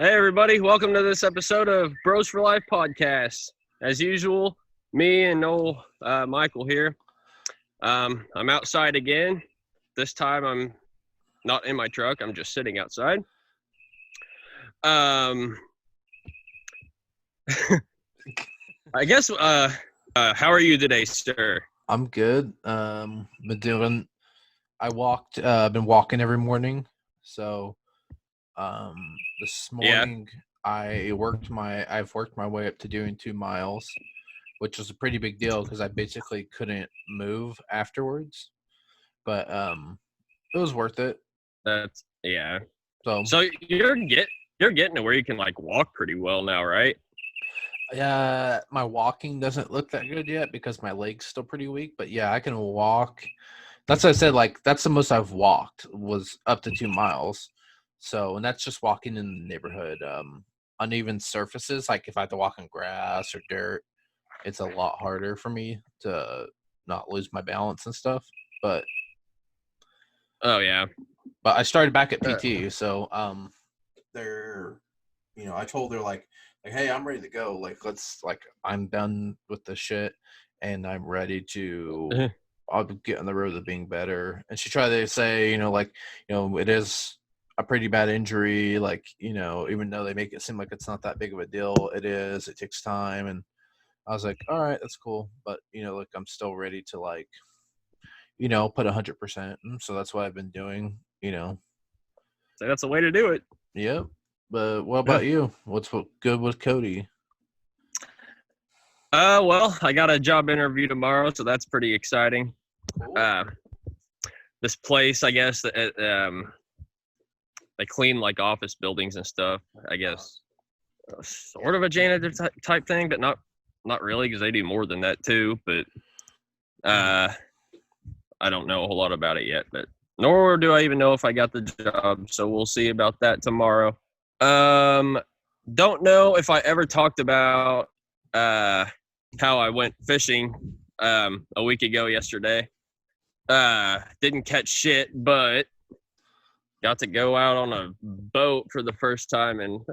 Hey everybody, welcome to this episode of Bros for Life podcast. As usual, me and Noel Michael here. I'm outside again. This time I'm not in my truck, I'm just sitting outside. I guess how are you today, sir? I'm good. Been walking every morning. So this morning I've worked my way up to doing 2 miles, which was a pretty big deal because I basically couldn't move afterwards. But it was worth it. That's yeah. So you're getting to where you can like walk pretty well now, right? my walking doesn't look that good yet because my leg's still pretty weak. But yeah, I can walk. That's what I said. Like that's the most I've walked was up to 2 miles. So, and that's just walking in the neighborhood. Uneven surfaces, like if I have to walk on grass or dirt, it's a lot harder for me to not lose my balance and stuff. But Oh yeah. I started back at PT, so I told her like, hey, I'm ready to go. Like, I'm done with the shit, and I'm ready to. I'll get on the road to being better. And she tried to say, it is a pretty bad injury, like, even though they make it seem like it's not that big of a deal, it is. It takes time. And I was like, all right, that's cool. But, I'm still ready to, put 100%. So that's what I've been doing, So that's the way to do it. Yep. But what about you? What's good with Cody? Well, I got a job interview tomorrow, so that's pretty exciting. Cool. This place, I guess, they clean like office buildings and stuff. I guess sort of a janitor type thing, but not really because they do more than that too. But I don't know a whole lot about it yet. But nor do I even know if I got the job. So we'll see about that tomorrow. Don't know if I ever talked about how I went fishing a week ago yesterday. Didn't catch shit, but got to go out on a boat for the first time in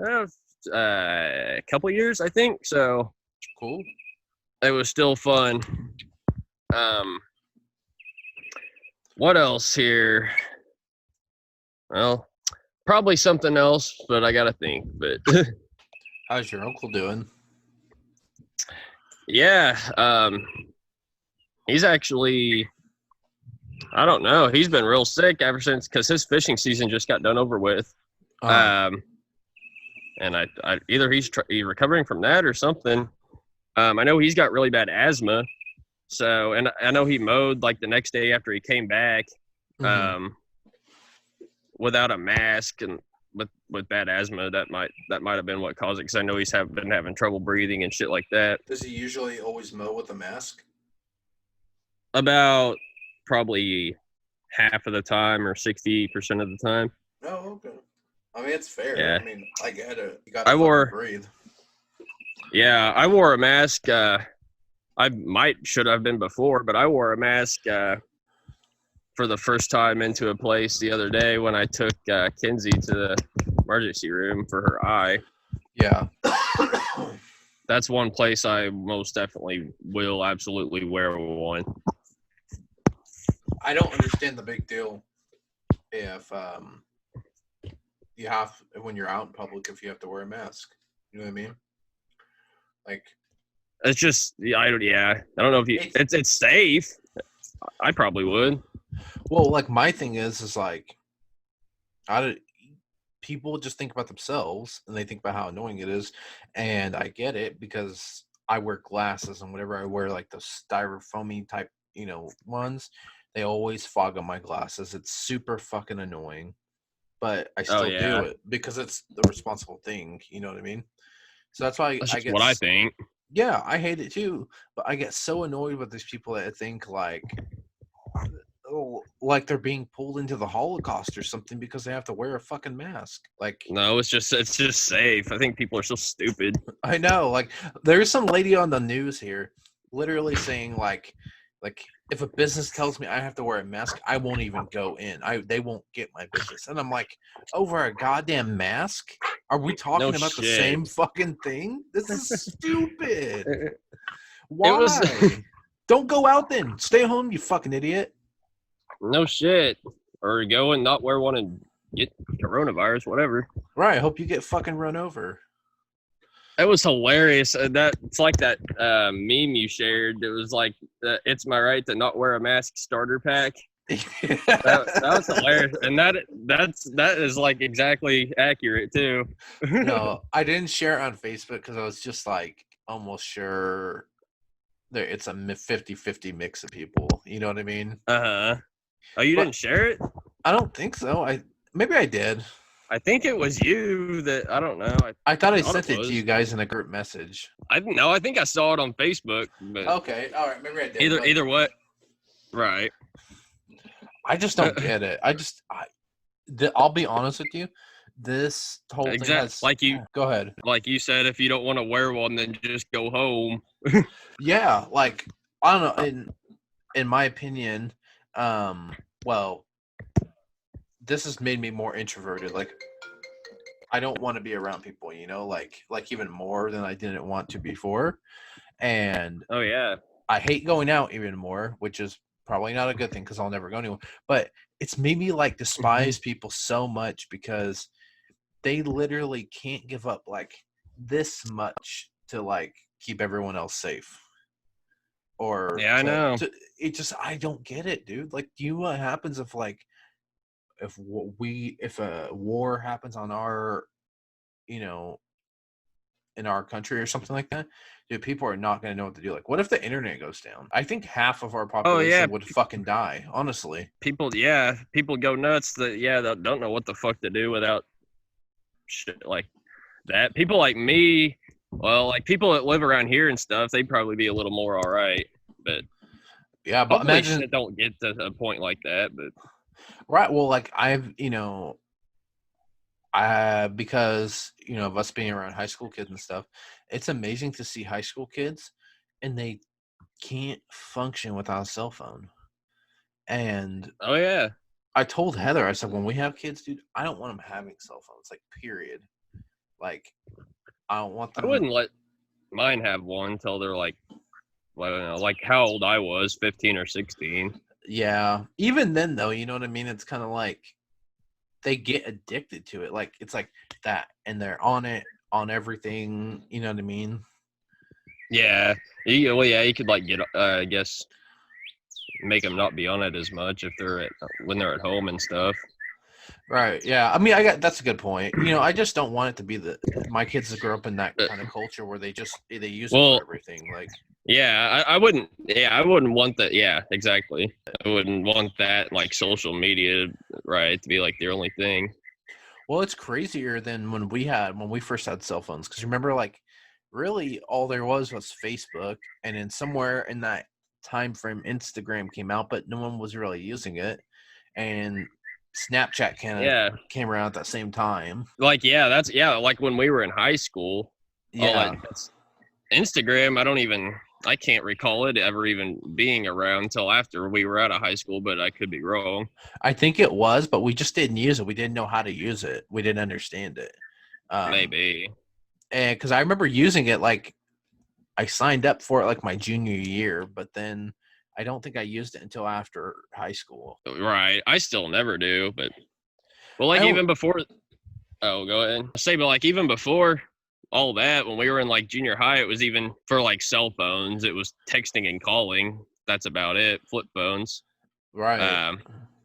a couple years, I think. So cool. It was still fun. What else here? Well, probably something else, but I gotta think. But how's your uncle doing? Yeah, he's actually, I don't know. He's been real sick ever since because his fishing season just got done over with. And I either he's recovering from that or something. I know he's got really bad asthma. So, and I know he mowed like the next day after he came back, without a mask and with bad asthma. That might have been what caused it. Because I know he's been having trouble breathing and shit like that. Does he usually always mow with a mask? About probably half of the time or 60% of the time. Oh, okay. I mean, it's fair. Yeah. I mean, I get it. You gotta breathe. Yeah, I wore a mask. I should have been before, but I wore a mask for the first time into a place the other day when I took Kinsey to the emergency room for her eye. Yeah. That's one place I most definitely will absolutely wear one. I don't understand the big deal if when you're out in public, if you have to wear a mask. You know what I mean? Like, it's just, I don't know if it's safe. I probably would. Well, like my thing is like, people just think about themselves and they think about how annoying it is, and I get it because I wear glasses, and whenever I wear like the styrofoamy type, ones, they always fog up my glasses. It's super fucking annoying. but I Oh still do yeah, it because it's the responsible thing. You know what I mean? So that's why that's I just get. what I think. Yeah, I hate it too, but I get so annoyed with these people that think like, oh, like they're being pulled into the Holocaust or something because they have to wear a fucking mask. Like, No, it's just safe. I think people are so stupid. I know, like there's some lady on the news here literally saying like if a business tells me I have to wear a mask, I won't even go in. They won't get my business. And I'm like, over a goddamn mask? Are we No talking about the shit. same fucking thing? This is stupid. It was Why? Don't go out then. Stay home, you fucking idiot. no shit. Or go and not wear one and get coronavirus, whatever. Right, hope you get fucking run over. It was hilarious. That it's like that meme you shared. It was like, "It's my right to not wear a mask" starter pack. That was hilarious, and that is like exactly accurate too. No, I didn't share it on Facebook because I was just like almost sure there it's a 50-50 mix of people. You know what I mean? Uh-huh. Oh, you But didn't share it? I don't think so. Maybe I did. I think it was you that I don't know. I thought I Thought sent it to you was. guys in a group message. I didn't know. I think I saw it on Facebook, but Okay, all right, maybe I did. either what? Right. I just don't get it. I'll be honest with you. This whole thing Exactly. has. Go ahead. Like you said, if you don't want to wear one, then just go home. Yeah, like I don't know. In my opinion, well, this has made me more introverted. Like I don't want to be around people, you know, like even more than I didn't want to before. And Oh yeah. I hate going out even more, which is probably not a good thing because I'll never go anywhere. But it's made me like despise people so much because they literally can't give up like this much to like keep everyone else safe. Or Yeah, I know. it just I don't get it, dude. Like, do you know what happens if like if a war happens on our, you know, in our country or something like that? Dude, people are not going to know what to do. Like, what if the internet goes down? I think half of our Oh yeah. population would fucking die, honestly. People go nuts that they don't know what the fuck to do without shit like that. People like me, well, like people that live around here and stuff, they'd probably be a little more all right. But Yeah, but hopefully imagine shit don't get to a point like that. But right. Well, like I've, you know, because you know of us being around high school kids and stuff, it's amazing to see high school kids, and they can't function without a cell phone. And oh yeah, I told Heather, I said, when we have kids, dude, I don't want them having cell phones. Like, period. Like, I don't want I them. wouldn't let mine have one until they're like, I don't know, like how old I was, 15 or 16. Yeah. Even then, though, you know what I mean? It's kind of like they get addicted to it. Like, it's like that, and they're on it, on everything. You know what I mean? Yeah, you could like get, I guess, make them not be on it as much if they're when they're at home and stuff. Right. Yeah. I mean, that's a good point. You know, I just don't want it to be my kids to grow up in that kind of culture where they use it for everything. Like, yeah, I wouldn't. Yeah, I wouldn't want that. Yeah, exactly. I wouldn't want that like social media, right, to be like the only thing. Well, it's crazier than when we first had cell phones. Because remember, like, really, all there was Facebook, and then somewhere in that time frame, Instagram came out, but no one was really using it, and Snapchat came around at that same time. Like, like when we were in high school. Yeah. Instagram, I can't recall it ever even being around until after we were out of high school, but I could be wrong. I think it was, but we just didn't use it. We didn't know how to use it. We didn't understand it. Maybe. And because I remember using it, like, I signed up for it like my junior year, but then I don't think I used it until after high school. Right. I still never do, but well, like even before. Oh, go ahead. But like even before all that, when we were in like junior high, it was even for like cell phones. It was texting and calling. That's about it. Flip phones. Right.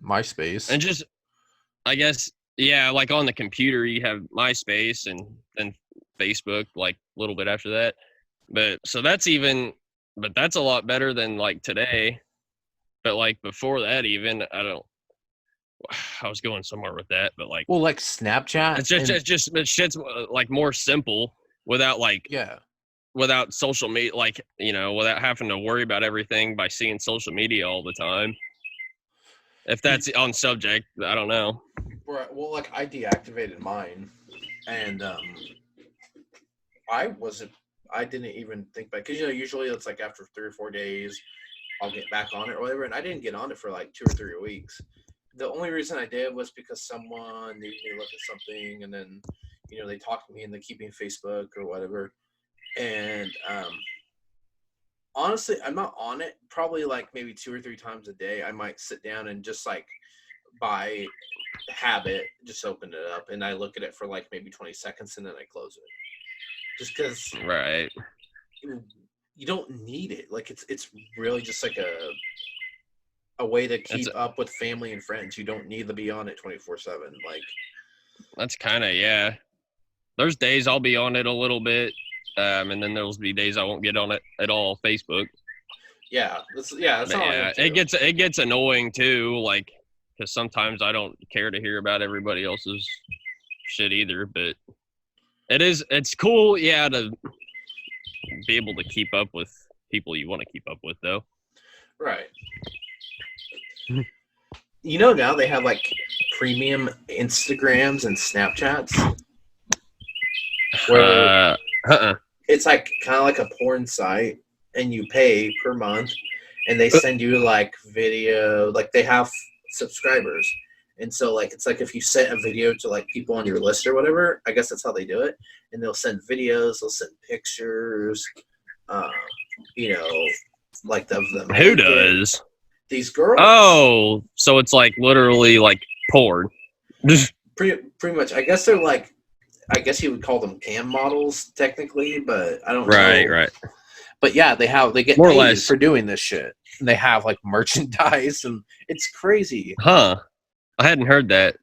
MySpace. And just, I guess, yeah, like on the computer, you have MySpace and then Facebook, like a little bit after that. But that's a lot better than like today. But like before that, even, I was going somewhere with that, but like, well, like Snapchat. it's shit's like more simple without like yeah. without social media, like, you know, without having to worry about everything by seeing social media all the time. If that's on subject, I don't know. Right. Well, like I deactivated mine, and I didn't even think back because usually it's like after 3 or 4 days, I'll get back on it or whatever, and I didn't get on it for like 2 or 3 weeks. The only reason I did was because someone needed me to look at something, and then they talked to me and they keep me in Facebook or whatever. And honestly, I'm not on it. Probably like maybe 2 or 3 times a day, I might sit down and just like by habit just open it up and I look at it for like maybe 20 seconds and then I close it. Just because Right. You don't need it. Like it's really just like a way to keep up with family and friends. You don't need to be on it 24/7. Like that's kind of, yeah. There's days I'll be on it a little bit. And then there'll be days I won't get on it at all. Facebook. Yeah, that's how I am too. It gets annoying too, like because sometimes I don't care to hear about everybody else's shit either. But it's cool, yeah, to be able to keep up with people you want to keep up with, though. Right. Now they have like premium Instagrams and Snapchats. Where it's like kind of like a porn site, and you pay per month, and they send you like video, like they have subscribers, and so like it's like if you sent a video to like people on your list or whatever, I guess that's how they do it, and they'll send videos, they'll send pictures, like of them. Who does? These girls. Oh, so it's like literally like porn. Pretty much. I guess they're like. I guess you would call them cam models technically, but I don't know. Right. But yeah, they get more or paid less for doing this shit. And they have like merchandise, and it's crazy. Huh? I hadn't heard that.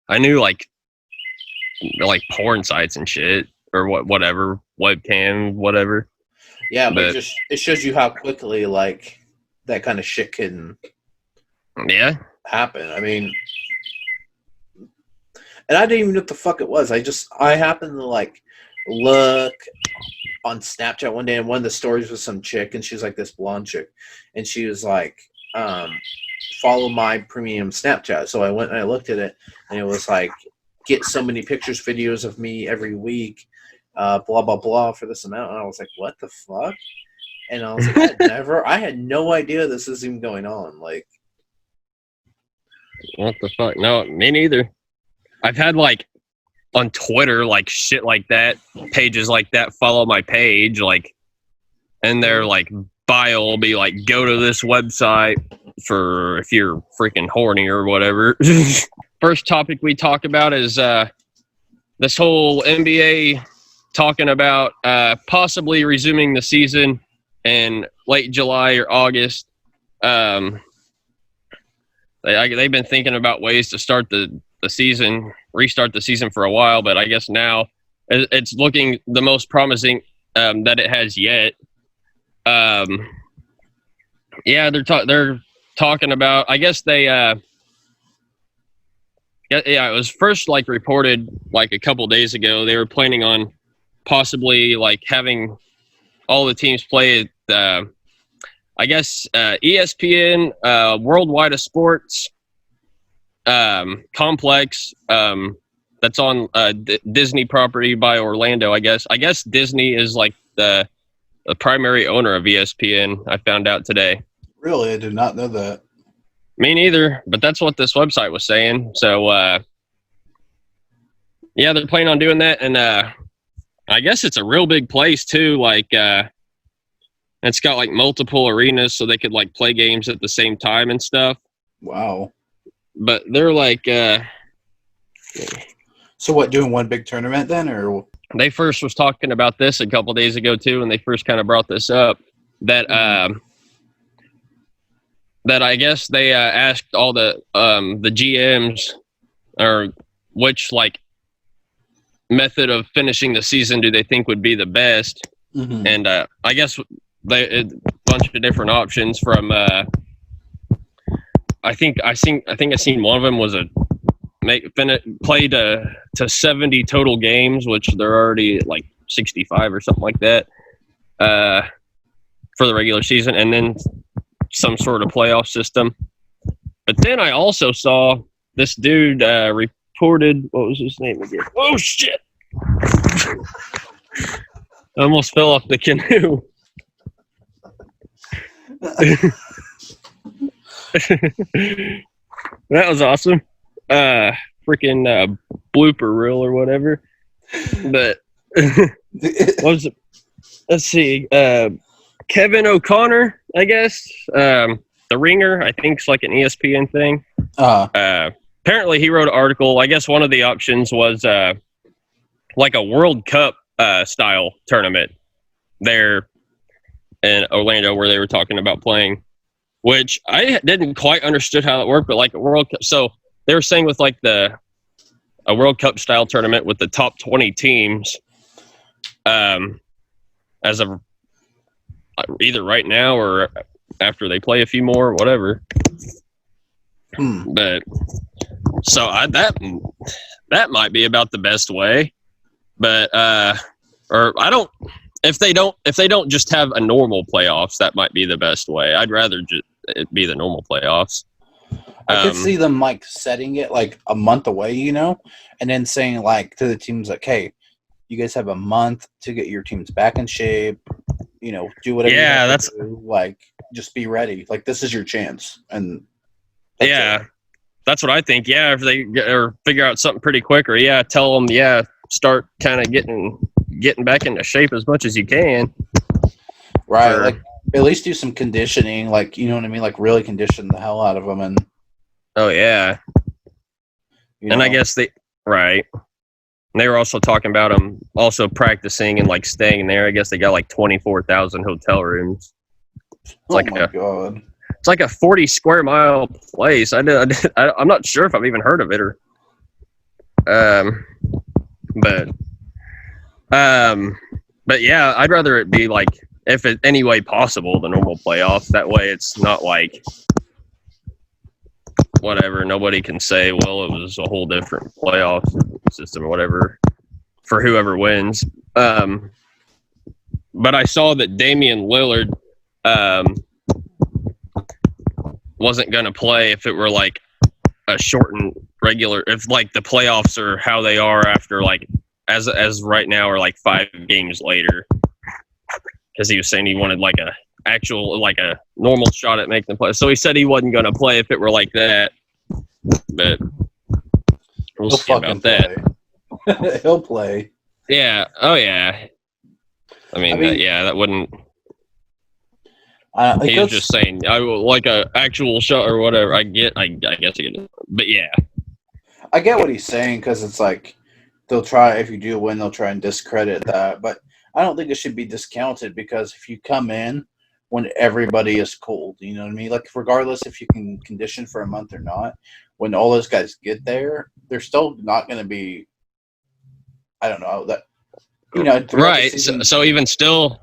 I knew like porn sites and shit or whatever, webcam, whatever. Yeah, but it shows you how quickly like that kind of shit can happen. I mean. And I didn't even know what the fuck it was. I happened to like look on Snapchat one day, and one of the stories was some chick, and she was like this blonde chick, and she was like, follow my premium Snapchat. So I went and I looked at it, and it was like, get so many pictures, videos of me every week, blah, blah, blah for this amount. And I was like, what the fuck? And I was like, I had no idea this was even going on. Like, what the fuck? No, me neither. I've had like on Twitter, like shit like that, pages like that follow my page, like, and their like bio will be like, go to this website for if you're freaking horny or whatever. First topic we talk about is this whole NBA talking about possibly resuming the season in late July or August. They've been thinking about ways to start restart the season for a while, but I guess now it's looking the most promising that it has yet. Yeah, they're talking about. I guess they. It was first like reported like a couple days ago. They were planning on possibly like having all the teams play at I guess ESPN Worldwide of Sports complex that's on Disney property by Orlando. I guess Disney is like the primary owner of ESPN. I found out today. Really, I did not know that. Me neither, but that's what this website was saying. So yeah, they're planning on doing that, and I guess it's a real big place too. Like it's got like multiple arenas, so they could like play games at the same time and stuff. Wow. But they're like so what, doing one big tournament then, or they first was talking about this a couple days ago too, and they first kind of brought this up that that I guess they asked all the GMs or which like method of finishing the season do they think would be the best, and I guess a bunch of different options from I think I seen one of them was played to 70 total games, which they're already at like 65 or something like that for the regular season, and then some sort of playoff system. But then I also saw this dude reported, what was his name again? Oh shit! I almost fell off the canoe. That was awesome. Freaking blooper reel or whatever. But what was it? Let's see. Kevin O'Connor, I guess. The Ringer, I think it's like an ESPN thing. Apparently he wrote an article. I guess one of the options was like a World Cup style tournament there in Orlando where they were talking about playing, which I didn't quite understood how it worked, but like a World Cup. So they were saying with like a World Cup style tournament with the top 20 teams as of either right now or after they play a few more, whatever. But so that might be about the best way. But or I don't. If they don't just have a normal playoffs, that might be the best way. I'd rather just it be the normal playoffs. I could see them like setting it like a month away, you know, and then saying like to the teams like, "Hey, you guys have a month to get your teams back in shape. You know, do whatever. Yeah, you have to do. Like just be ready. Like this is your chance." And that's what I think. Yeah, if they figure out something pretty quick, or tell them start kind of getting back into shape as much as you can. Right, like at least do some conditioning, like you know what I mean, like really condition the hell out of them. And oh yeah, and I guess they were also talking about them also practicing and like staying there. I guess they got like 24,000 hotel rooms. God. It's like a 40 square mile place. I'm not sure if I've even heard of it or but yeah, I'd rather it be like, if it any way possible, the normal playoffs. That way it's not like whatever, nobody can say, well, it was a whole different playoff system or whatever for whoever wins. But I saw that Damian Lillard wasn't going to play if it were like a shortened regular, if like the playoffs are how they are after like as right now or like 5 games later, because he was saying he wanted like a normal shot at making the play. So he said he wasn't going to play if it were like that, but we'll see about that. He'll play. Yeah. Oh yeah. I mean that wouldn't. He was just saying, I will like a actual shot or whatever. I guess I get it, but yeah. I get what he's saying, because it's like they'll try, if you do win, they'll try and discredit that. But I don't think it should be discounted, because if you come in when everybody is cold, you know what I mean? Like regardless if you can condition for a month or not, when all those guys get there, they're still not going to be. I don't know that. You know, right. So even still,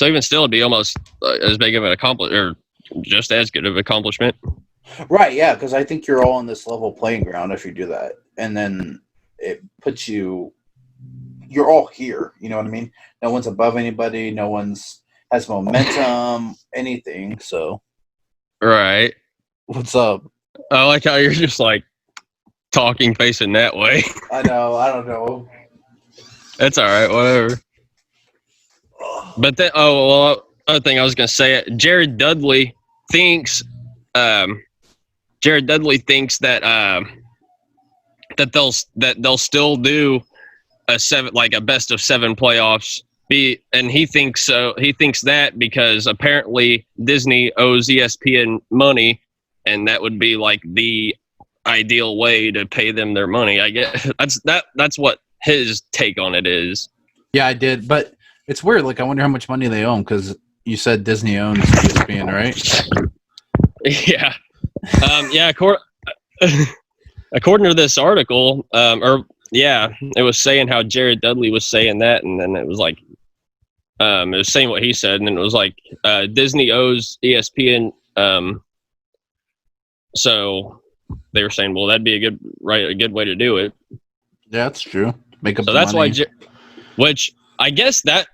it'd be almost as big of an accomplishment, or just as good of an accomplishment. Right, yeah, because I think you're all on this level playing ground if you do that. And then it puts you're all here, you know what I mean? No one's above anybody, no one's has momentum, anything, so. Right. What's up? I like how you're just like talking facing that way. I know, I don't know. That's all right, whatever. But then, other thing I was gonna say, Jared Dudley thinks that they'll still do a best of 7 playoffs. And he thinks so. He thinks that because apparently Disney owes ESPN money, and that would be like the ideal way to pay them their money. I guess that's what his take on it is. Yeah, I did, but it's weird. Like, I wonder how much money they own, because you said Disney owns ESPN, right? Yeah. Yeah. According to this article, it was saying how Jared Dudley was saying that, and then it was like, it was saying what he said, and then it was like, Disney owes ESPN So they were saying, well, that'd be a good way to do it. Yeah, that's true. Make up So the that's money. which I guess that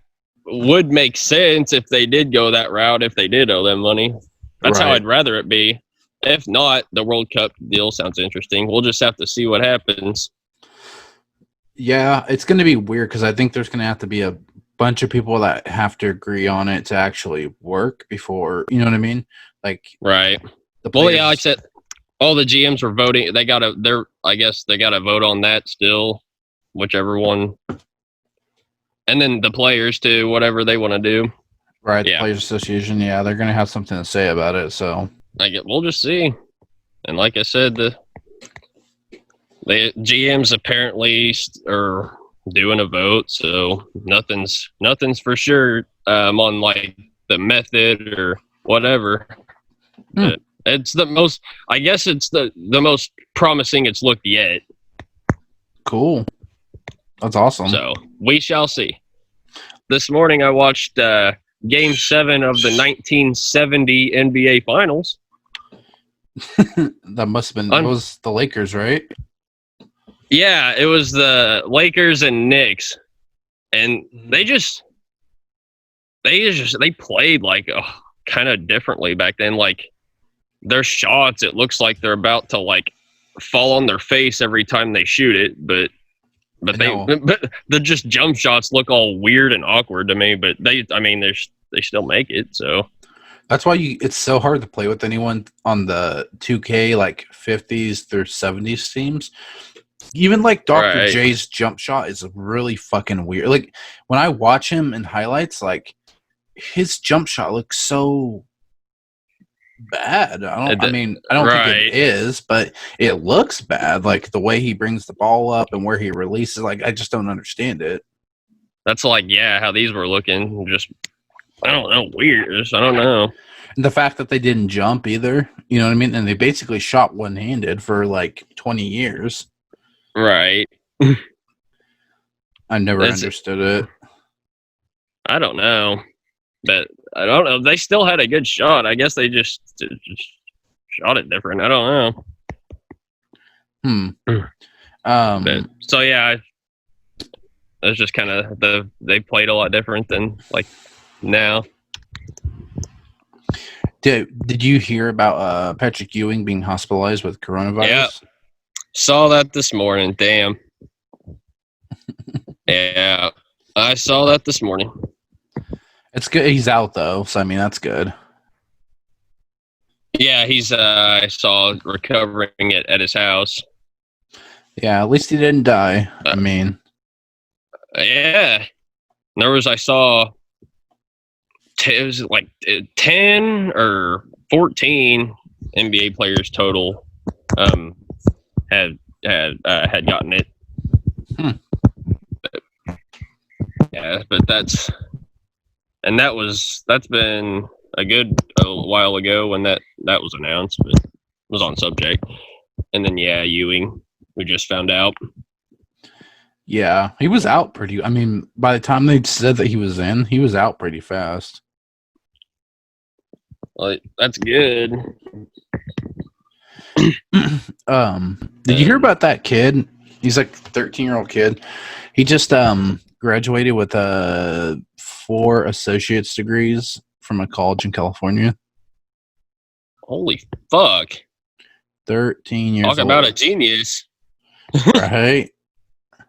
would make sense if they did go that route, if they did owe them money. That's how Right. I'd rather it be. If not, the World Cup deal sounds interesting. We'll just have to see what happens. Yeah, it's going to be weird because I think there's going to have to be a bunch of people that have to agree on it to actually work before, you know what I mean? Like Right. the Well, players, yeah, like I said, all the GMs were voting. I guess they got to vote on that still, whichever one. And then the players too, whatever they want to do. right? The yeah. Players Association, yeah, they're going to have something to say about it. So We'll just see. And like I said, the GMs apparently are doing a vote, so nothing's for sure on like the method or whatever. But it's the most. I guess it's the most promising it's looked yet. cool. That's awesome. So we shall see. This morning I watched Game 7 of the 1970 NBA Finals. That must have been that was the Lakers, right? Yeah, it was the Lakers and Knicks, and they played like kind of differently back then. Like their shots, it looks like they're about to like fall on their face every time they shoot it, but the just jump shots look all weird and awkward to me. But they still make it. So That's why it's so hard to play with anyone on the 2K like 50s through 70s teams. Even like Dr. Right. J's jump shot is really fucking weird. Like when I watch him in highlights, like his jump shot looks so bad. I don't think it is, but it looks bad. Like the way he brings the ball up and where he releases, like I just don't understand it. that's like how these were looking. Just I don't know, weird. I don't know. And the fact that they didn't jump either, you know what I mean? And they basically shot one-handed for like 20 years. Right. I never understood it. I don't know. But I don't know. They still had a good shot. I guess they just shot it different. I don't know. But, so yeah, it's just kind of they played a lot different than like now. Did you hear about Patrick Ewing being hospitalized with coronavirus? Yeah. Saw that this morning. Damn. Yeah, I saw that this morning. It's good. He's out though, so I mean that's good. Yeah, he's. I saw recovering at his house. Yeah, at least he didn't die. I mean, yeah. I saw. It was like 10 or 14 NBA players total. Had gotten it. Yeah, but that's been a while ago when that was announced, but it was on subject. And then Ewing, we just found out. Yeah, he was out pretty. I mean, by the time they said that he was out pretty fast. Well, that's good. Did you hear about that kid? He's like a 13-year-old kid. He just graduated with 4 associate's degrees from a college in California. Holy fuck. 13 years old. Talk about a genius. Right?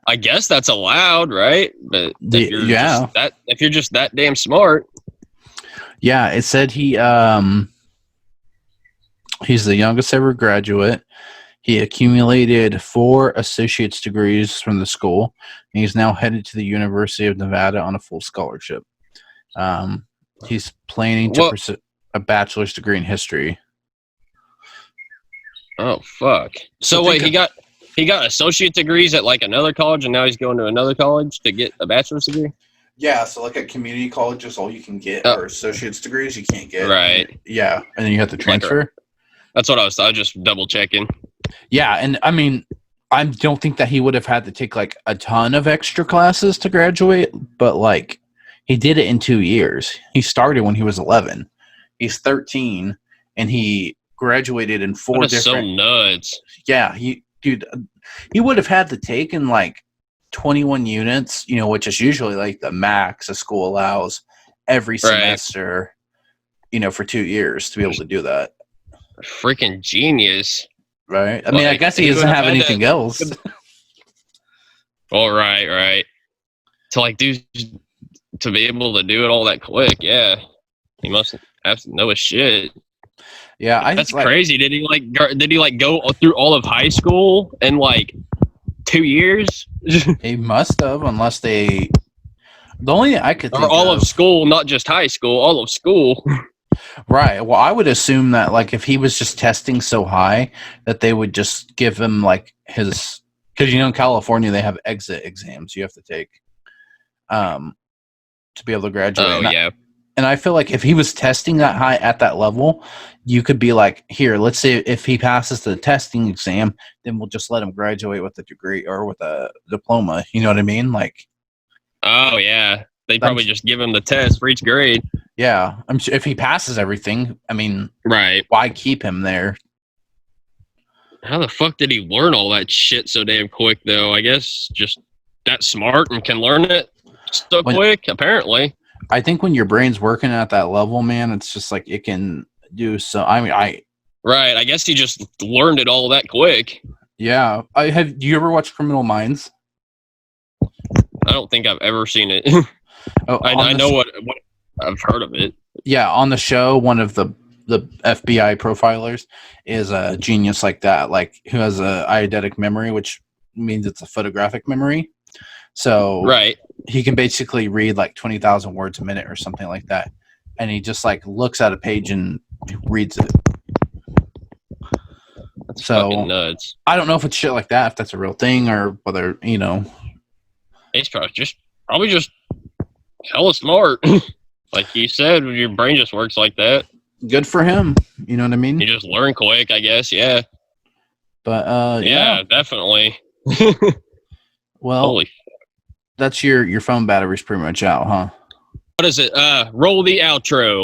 I guess that's allowed, right? But if you're just that damn smart. Yeah, it said he's the youngest ever graduate. He accumulated 4 associate's degrees from the school, and he's now headed to the University of Nevada on a full scholarship. He's planning to pursue a bachelor's degree in history. Oh fuck! So wait, he got associate degrees at like another college, and now he's going to another college to get a bachelor's degree. Yeah, so like at community colleges, all you can get are associate's degrees. You can't get right. Yeah, and then you have to transfer. That's what I was just double checking. Yeah, and I mean, I don't think that he would have had to take like a ton of extra classes to graduate, but like he did it in 2 years. He started when he was 11. He's 13, and he graduated in 4 That is so different. nuts. Yeah, he would have had to take in like 21 units, which is usually like the max a school allows every semester, for 2 years to be able to do that. Freaking genius. Right. I mean, I guess he doesn't have anything else. Well, right. To like to be able to do it all that quick, yeah. He must have to know his shit. Yeah, that's crazy. Did he go through all of high school in like 2 years? He must have, unless the only I could think or all of school, not just high school, all of school. Right. Well, I would assume that like if he was just testing so high that they would just give him like his, because in California they have exit exams you have to take to be able to graduate. Oh, yeah. And I feel like if he was testing that high at that level, you could be like, here, let's say if he passes the testing exam, then we'll just let him graduate with a degree or with a diploma. You know what I mean? Like, oh, yeah. They'd probably just give him the test for each grade. Yeah. I'm sure if he passes everything, I mean, right. Why keep him there? How the fuck did he learn all that shit so damn quick, though? I guess just that smart and can learn it so quick, apparently. I think when your brain's working at that level, man, it's just like it can do so. I mean, right. I guess he just learned it all that quick. Yeah. Do you ever watch Criminal Minds? I don't think I've ever seen it. I know what I've heard of it. Yeah, on the show, one of the FBI profilers is a genius like that, like who has a eidetic memory, which means it's a photographic memory. So right, he can basically read like 20,000 words a minute or something like that, and he just like looks at a page and reads it. That's fucking nuts. I don't know if it's shit like that, if that's a real thing, or whether He's probably just hella smart. Like you said, your brain just works like that. Good for him. You know what I mean? You just learn quick, I guess. Yeah. But yeah, definitely. Well, holy. That's your phone battery's pretty much out, huh? What is it? Roll the outro.